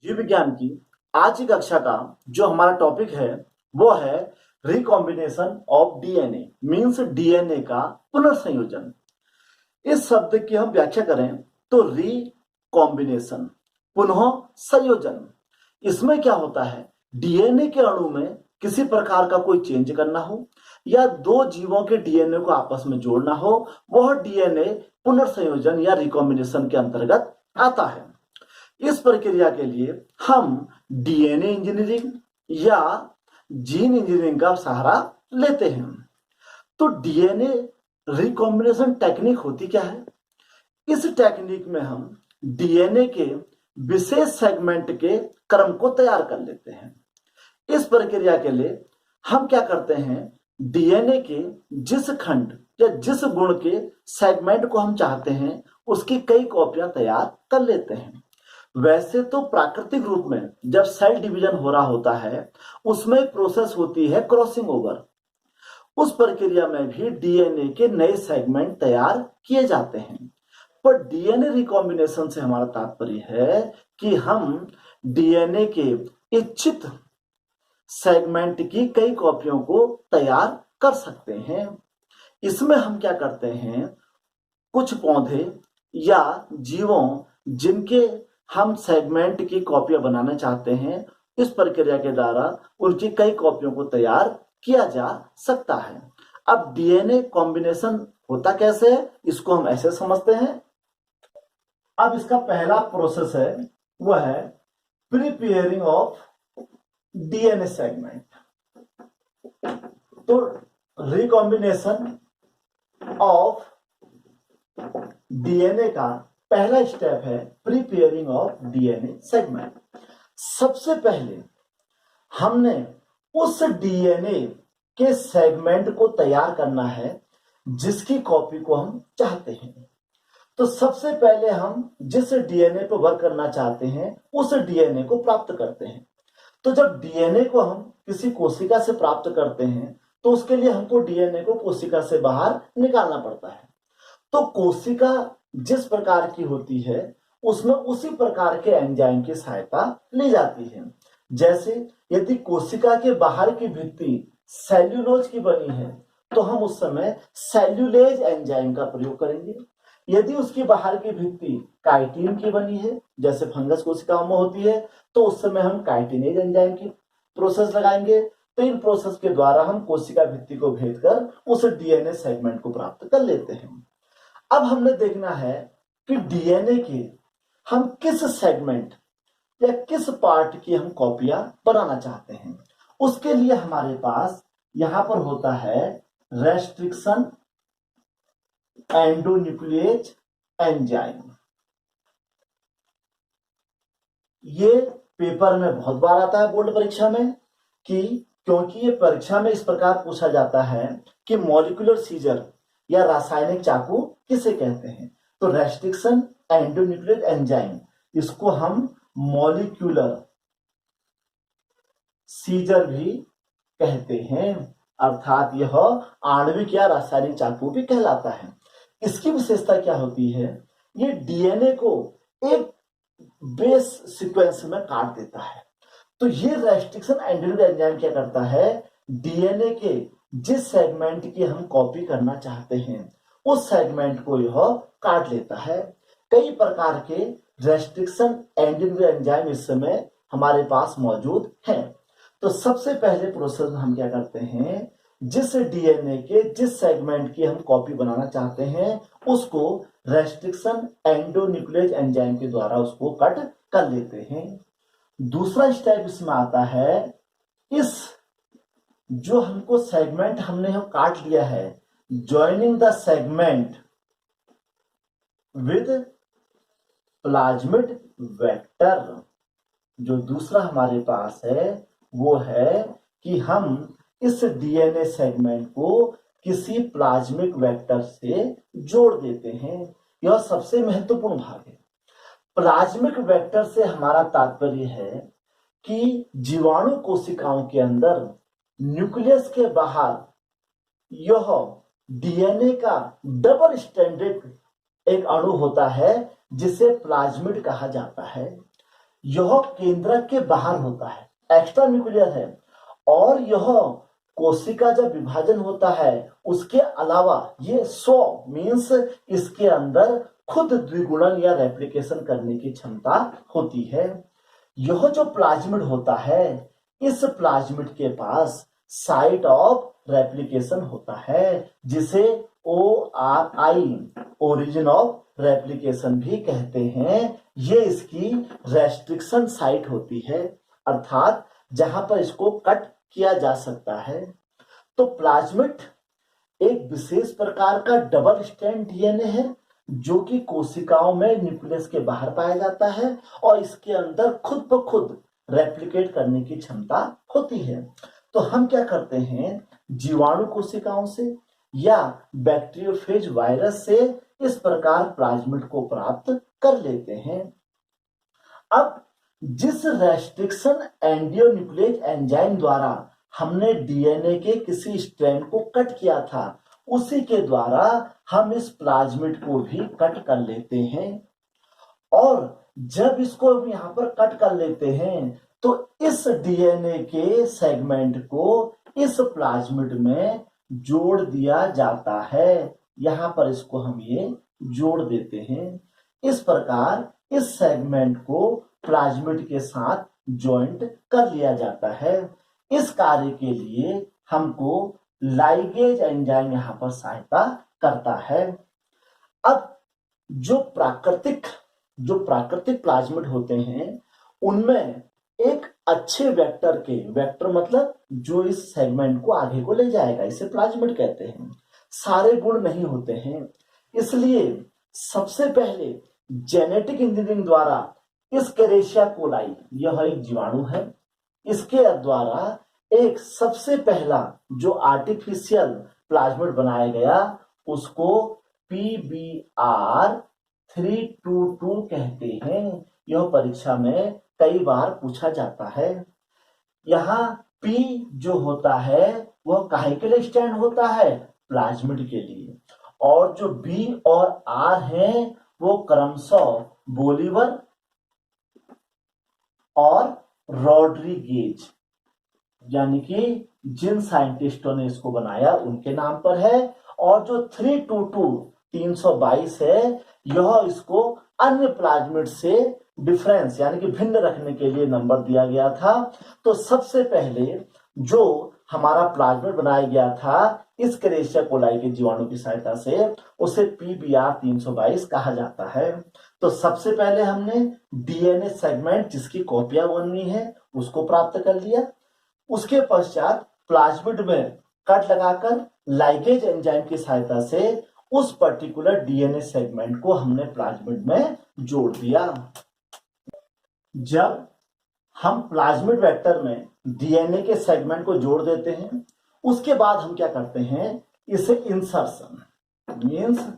जीव विज्ञान की आज की कक्षा का जो हमारा टॉपिक है वो है recombination of DNA means DNA का पुनर्संयोजन। इस शब्द की हम व्याख्या करें तो रिकॉम्बिनेशन पुनः संयोजन। इसमें क्या होता है, डीएनए के अणु में किसी प्रकार का कोई चेंज करना हो या दो जीवों के डीएनए को आपस में जोड़ना हो, वह डीएनए पुनर्संयोजन या रिकॉम्बिनेशन के अंतर्गत आता है। इस प्रक्रिया के लिए हम डीएनए इंजीनियरिंग या जीन इंजीनियरिंग का सहारा लेते हैं। तो डीएनए रिकॉम्बिनेशन टेक्निक होती क्या है? इस टेक्निक में हम डीएनए के विशेष सेगमेंट के क्रम को तैयार कर लेते हैं। इस प्रक्रिया के लिए हम क्या करते हैं, डीएनए के जिस खंड या जिस गुण के सेगमेंट को हम चाहते हैं उसकी कई कॉपियां तैयार कर लेते हैं। वैसे तो प्राकृतिक रूप में जब सेल डिवीजन हो रहा होता है उसमें एक प्रोसेस होती है क्रॉसिंग ओवर। उस प्रक्रिया में भी डीएनए के नए सेगमेंट तैयार किए जाते हैं। पर डीएनए रिकॉम्बिनेशन से हमारा तात्पर्य है कि हम डीएनए के इच्छित सेगमेंट की कई कॉपियों को तैयार कर सकते हैं। इसमें हम क्या करते हैं, कुछ पौधे या जीवों जिनके हम सेगमेंट की कॉपियां बनाना चाहते हैं, इस प्रक्रिया के द्वारा उनकी कई कॉपियों को तैयार किया जा सकता है। अब डीएनए कॉम्बिनेशन होता कैसे है, इसको हम ऐसे समझते हैं। अब इसका पहला प्रोसेस है वह है प्रिपेयरिंग ऑफ डीएनए सेगमेंट। तो रिकॉम्बिनेशन ऑफ डीएनए का पहला स्टेप है प्रिपेयरिंग ऑफ डीएनए सेगमेंट। सबसे पहले हमने उस डीएनए के सेगमेंट को तैयार करना है जिसकी कॉपी को हम चाहते हैं। तो सबसे पहले हम जिस डीएनए पर वर्क करना चाहते हैं उस डीएनए को प्राप्त करते हैं। तो जब डीएनए को हम किसी कोशिका से प्राप्त करते हैं तो उसके लिए हमको डीएनए को कोशिका से बाहर निकालना पड़ता है। तो कोशिका जिस प्रकार की होती है उसमें उसी प्रकार के एंजाइम की सहायता ली जाती है। जैसे यदि कोशिका के बाहर की भित्ति सेल्यूलोज की बनी है तो हम उस समय सेल्यूलेज एंजाइम का प्रयोग करेंगे। यदि उसकी बाहर की भित्ति काइटिन की बनी है जैसे फंगस कोशिकाओं में होती है तो उस समय हम काइटिनेज एंजाइम की प्रोसेस लगाएंगे। तो इन प्रोसेस के द्वारा हम कोशिका भित्ति को भेदकर उस डीएनए सेगमेंट को प्राप्त कर लेते हैं। अब हमने देखना है कि डीएनए के हम किस सेगमेंट या किस पार्ट की हम कॉपियां बनाना चाहते हैं। उसके लिए हमारे पास यहां पर होता है रेस्ट्रिक्शन एंडोन्यूक्लिएज एंजाइम। ये पेपर में बहुत बार आता है बोर्ड परीक्षा में, क्योंकि ये परीक्षा में इस प्रकार पूछा जाता है कि मॉलिक्यूलर सीजर या रासायनिक चाकू किसे कहते हैं। तो रेस्ट्रिक्शन एंडोन्यूक्लिएज एंजाइम, इसको हम मॉलिक्यूलर सीजर भी कहते हैं, अर्थात यह आणविक या रासायनिक चाकू भी कहलाता है। इसकी विशेषता क्या होती है, ये डीएनए को एक बेस सीक्वेंस में काट देता है। तो ये रेस्ट्रिक्शन एंडोन्यूक्लिएज एंजाइम क्या करता है, डीएनए के जिस सेगमेंट की हम कॉपी करना चाहते हैं उस सेगमेंट को यह काट लेता है। कई प्रकार के रेस्ट्रिक्शन एंडोन्यूक्लिएज एंजाइम इस समय हमारे पास मौजूद हैं। तो सबसे पहले प्रोसेस में हम क्या करते हैं, जिस डीएनए के जिस सेगमेंट की हम कॉपी बनाना चाहते हैं उसको रेस्ट्रिक्शन एंडोन्यूक्लिएज एंजाइम के द्वारा उसको कट कर लेते हैं। दूसरा स्टेप इसमें आता है, इस जो हमको सेगमेंट हमने हम काट लिया है, joining the segment with plasmid vector. जो दूसरा हमारे पास है वो है कि हम इस डीएनए सेगमेंट को किसी प्लाज्मिक वेक्टर से जोड़ देते हैं। यह सबसे महत्वपूर्ण भाग है। प्लाज्मिक वेक्टर से हमारा तात्पर्य है कि जीवाणु कोशिकाओं के अंदर न्यूक्लियस के बाहर यह डीएनए का डबल स्ट्रैंडेड एक अणु होता है जिसे प्लाज्मिड कहा जाता है। यह केंद्रक के बाहर होता है, एक्स्ट्रा न्यूक्लियर है। और यह कोशिका जब विभाजन होता है उसके अलावा ये 100 मीन्स इसके अंदर खुद द्विगुणन या रेप्लिकेशन करने की क्षमता होती है। यह जो प्लाज्मिड होता है, इस प्लाज्मिड के पास साइट ऑफ रेप्लिकेशन होता है, जिसे ORI ओरिजिन ऑफ रेप्लिकेशन भी कहते हैं। ये इसकी रेस्ट्रिक्शन साइट होती है, अर्थात जहां पर इसको कट किया जा सकता है। तो प्लाज्मिड एक विशेष प्रकार का डबल स्ट्रैंड डीएनए है जो कि कोशिकाओं में न्यूक्लियस के बाहर पाया जाता है और इसके अंदर खुद ब खुद रेप्लिकेट करने की क्षमता होती है। तो हम क्या करते हैं, जीवाणु कोशिकाओं से या बैक्टीरियोफेज वायरस से इस प्रकार प्लाज्मिड को प्राप्त कर लेते हैं। अब जिस रेस्ट्रिक्शन एंडियोन्यूक्लिक एंजाइम द्वारा हमने डीएनए के किसी स्ट्रैंड को कट किया था, उसी के द्वारा हम इस प्लाज्मिड को भी कट कर लेते हैं। और जब इसको यहां पर कट कर लेते हैं तो इस डीएनए के सेगमेंट को इस प्लाज्मिड में जोड़ दिया जाता है। यहां पर इसको हम ये जोड़ देते हैं। इस प्रकार इस सेगमेंट को प्लाज्मिड के साथ ज्वाइंट कर लिया जाता है। इस कार्य के लिए हमको लाइगेज एंजाइम यहां पर सहायता करता है। अब जो प्राकृतिक प्लाज्मिड होते हैं उनमें एक अच्छे वेक्टर मतलब जो इस सेगमेंट को आगे को ले जाएगा, इसे प्लाज्मिड कहते हैं। सारे गुण नहीं होते हैं, इसलिए सबसे पहले जेनेटिक इंजीनियरिंग द्वारा इस कैरेशिया कोलाई, यह एक जीवाणु है, इसके द्वारा एक सबसे पहला जो आर्टिफिशियल प्लाज्मिड बनाया गया उसको PBr322 कहते हैं। यह परीक्षा में कई बार पूछा जाता है। यहाँ P जो होता है वह काहे के लिए स्टैंड होता है, प्लाज्मिड के लिए, और जो B और R हैं वो क्रमशः बोलीवर और रॉड्रिगेज यानी कि जिन साइंटिस्टों ने इसको बनाया उनके नाम पर है। और जो 322 है यह इसको अन्य प्लाज्मिड से डिफरेंस यानी कि भिन्न रखने के लिए नंबर दिया गया था। तो सबसे पहले जो हमारा प्लाज्मिड बनाया गया था इस कैरेशिया कोलाई के जीवाणु की सहायता से, उसे PBr322 कहा जाता है। तो सबसे पहले हमने डीएनए सेगमेंट जिसकी कॉपियां बननी है उसको प्राप्त कर लिया। उसके पश्चात प्लाज्मिड में कट लगाकर लाइगेज एंजाइम की सहायता से उस पर्टिकुलर डीएनए सेगमेंट को हमने प्लाज्मिड में जोड़ दिया। जब हम प्लाज्मिड वेक्टर में डीएनए के सेगमेंट को जोड़ देते हैं उसके बाद हम क्या करते हैं, इसे इंसर्शन मींस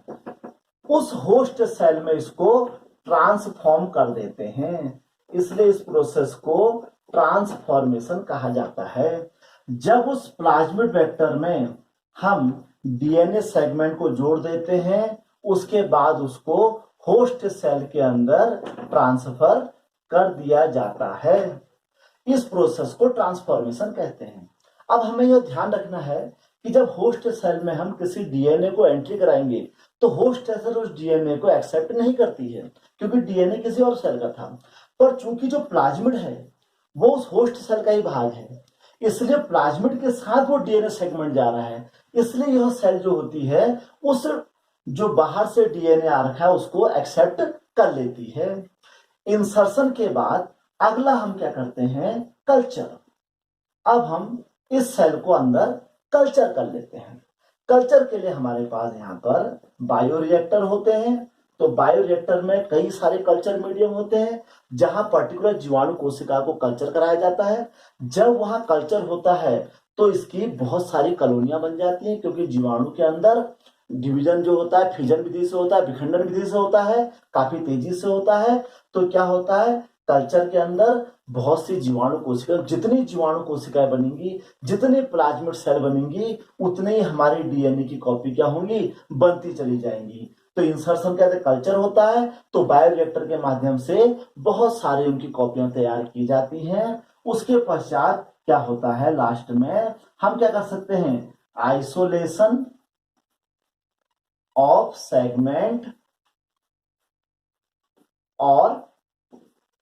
उस होस्ट सेल में इसको ट्रांसफॉर्म कर देते हैं। इसलिए इस प्रोसेस को ट्रांसफॉर्मेशन कहा जाता है। जब उस प्लाज्मिड वेक्टर में हम डीएनए सेगमेंट को जोड़ देते हैं उसके बाद उसको होस्ट सेल के अंदर ट्रांसफर कर दिया जाता है। इस प्रोसेस को ट्रांसफॉर्मेशन कहते हैं। अब हमें यह ध्यान रखना है कि जब होस्ट सेल में हम किसी डीएनए को एंट्री कराएंगे तो होस्ट सेल उस डीएनए को एक्सेप्ट नहीं करती है क्योंकि डीएनए किसी और सेल का था। पर चूंकि जो प्लाज्मिड है वो उस होस्ट सेल का ही भाग है, इसलिए प्लाज्मिड के साथ वो डीएनए सेगमेंट जा रहा है। इसलिए यह सेल जो होती है उस जो बाहर से डीएनए आ रखा है उसको एक्सेप्ट कर लेती है। इंसर्शन के बाद अगला हम क्या करते हैं, कल्चर। अब हम इस सेल को अंदर कल्चर कर लेते हैं। कल्चर के लिए हमारे पास यहाँ पर बायोरिएक्टर होते हैं। तो बायोरिएक्टर में कई सारे कल्चर मीडियम होते हैं जहां पर्टिकुलर जीवाणु कोशिका को कल्चर कराया जाता है। जब वहां कल्चर होता है तो इसकी बहुत सारी कॉलोनियां बन जाती हैं क्योंकि जीवाणु के अंदर डिवीजन जो होता है फिजन विधि से होता है, विखंडन विधि से होता है, काफी तेजी से होता है। तो क्या होता है, कल्चर के अंदर बहुत सी जीवाणु कोशिका, जितनी जीवाणु कोशिकाएं बनेंगी, जितने प्लाज्मिड सेल बनेंगी, उतने ही हमारी डीएनए की कॉपी क्या होंगी, बनती चली जाएंगी। तो इंसर्शन का कल्चर होता है, तो बायोरिएक्टर के माध्यम से बहुत सारी उनकी कॉपियां तैयार की जाती हैं। उसके पश्चात क्या होता है, लास्ट में हम क्या कर सकते हैं, आइसोलेशन ऑफ सेगमेंट और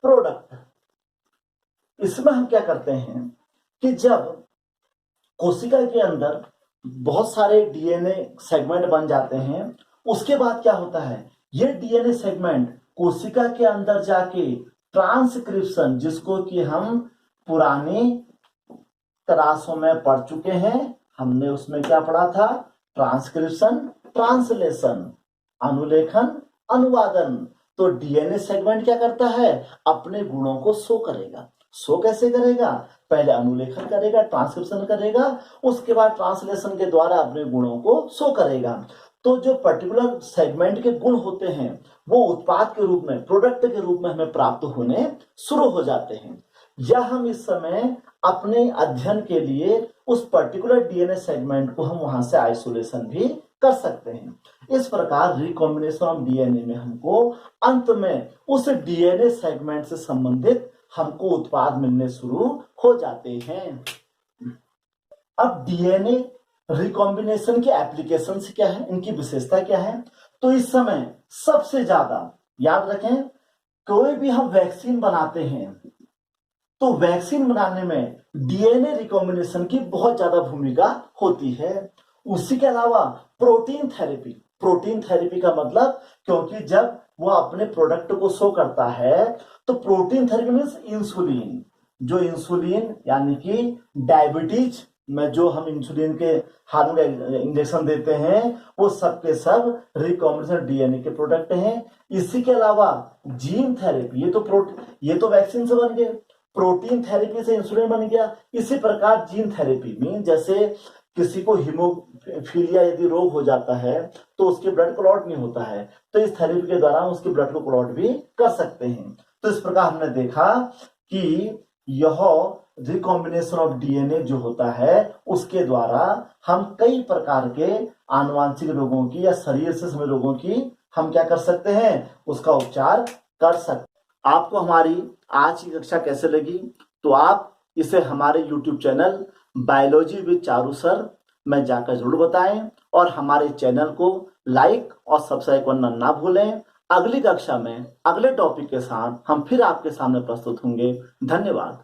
प्रोडक्ट। इसमें हम क्या करते हैं कि जब कोशिका के अंदर बहुत सारे डीएनए सेगमेंट बन जाते हैं, उसके बाद क्या होता है, ये डीएनए सेगमेंट कोशिका के अंदर जाके ट्रांसक्रिप्शन, जिसको कि हम पुरानी क्लासों में पढ़ चुके हैं, हमने उसमें क्या पढ़ा था, ट्रांसक्रिप्शन, ट्रांसलेशन, अनुलेखन, अनुवादन। तो डीएनए सेगमेंट क्या करता है, अपने गुणों को शो करेगा। शो कैसे करेगा, पहले अनुलेखन करेगा, ट्रांसक्रिप्शन करेगा, उसके बाद ट्रांसलेशन के द्वारा अपने गुणों को शो करेगा। तो जो पर्टिकुलर सेगमेंट के गुण होते हैं वो उत्पाद के रूप में, प्रोडक्ट के रूप में हमें प्राप्त होने शुरू हो जाते हैं, या हम इस समय अपने अध्ययन के लिए उस पर्टिकुलर डीएनए सेगमेंट को हम वहां से आइसोलेशन भी कर सकते हैं। इस प्रकार रिकॉम्बिनेशन ऑफ डीएनए में हमको अंत में उस डीएनए सेगमेंट से संबंधित हमको उत्पाद मिलने शुरू हो जाते हैं। अब डीएनए रिकॉम्बिनेशन के एप्लीकेशन क्या है, इनकी विशेषता क्या है, तो इस समय सबसे ज्यादा याद रखें, कोई भी हम वैक्सीन बनाते हैं तो वैक्सीन बनाने में डीएनए रिकॉम्बिनेशन की बहुत ज्यादा भूमिका होती है। उसी के अलावा प्रोटीन थेरेपी, प्रोटीन थेरेपी का मतलब, क्योंकि जब वो अपने प्रोडक्ट को शो करता है तो प्रोटीन थेरेपी मीन्स इंसुलिन, जो इंसुलिन यानी कि डायबिटीज में जो हम इंसुलिन के हार्मोन इंजेक्शन देते हैं वो सब के सब रिकॉम्बिनेशन डीएनए के प्रोडक्ट हैं। इसी के अलावा जीन थेरेपी, ये तो वैक्सीन से बन गए, प्रोटीन थेरेपी से इंसुलिन बन गया। इसी प्रकार जीन थेरेपी में जैसे किसी को हीमोफीलिया यदि रोग हो जाता है तो उसके ब्लड क्लॉट नहीं होता है, तो इस थेरेपी के द्वारा उसके ब्लड को क्लॉट भी कर सकते हैं। तो इस प्रकार हमने देखा कि यह रिकॉम्बिनेशन ऑफ डीएनए जो होता है उसके द्वारा हम कई प्रकार के आनुवांशिक रोगों की या शरीर से संबंधित रोगों की हम क्या कर सकते हैं, उसका उपचार कर सकते। आपको हमारी आज की कक्षा कैसे लगी, तो आप इसे हमारे YouTube channel biology with Charu sir में जाकर जरूर बताएं और हमारे चैनल को लाइक और सब्सक्राइब करना ना भूलें। अगली कक्षा में अगले टॉपिक के साथ हम फिर आपके सामने प्रस्तुत होंगे। धन्यवाद।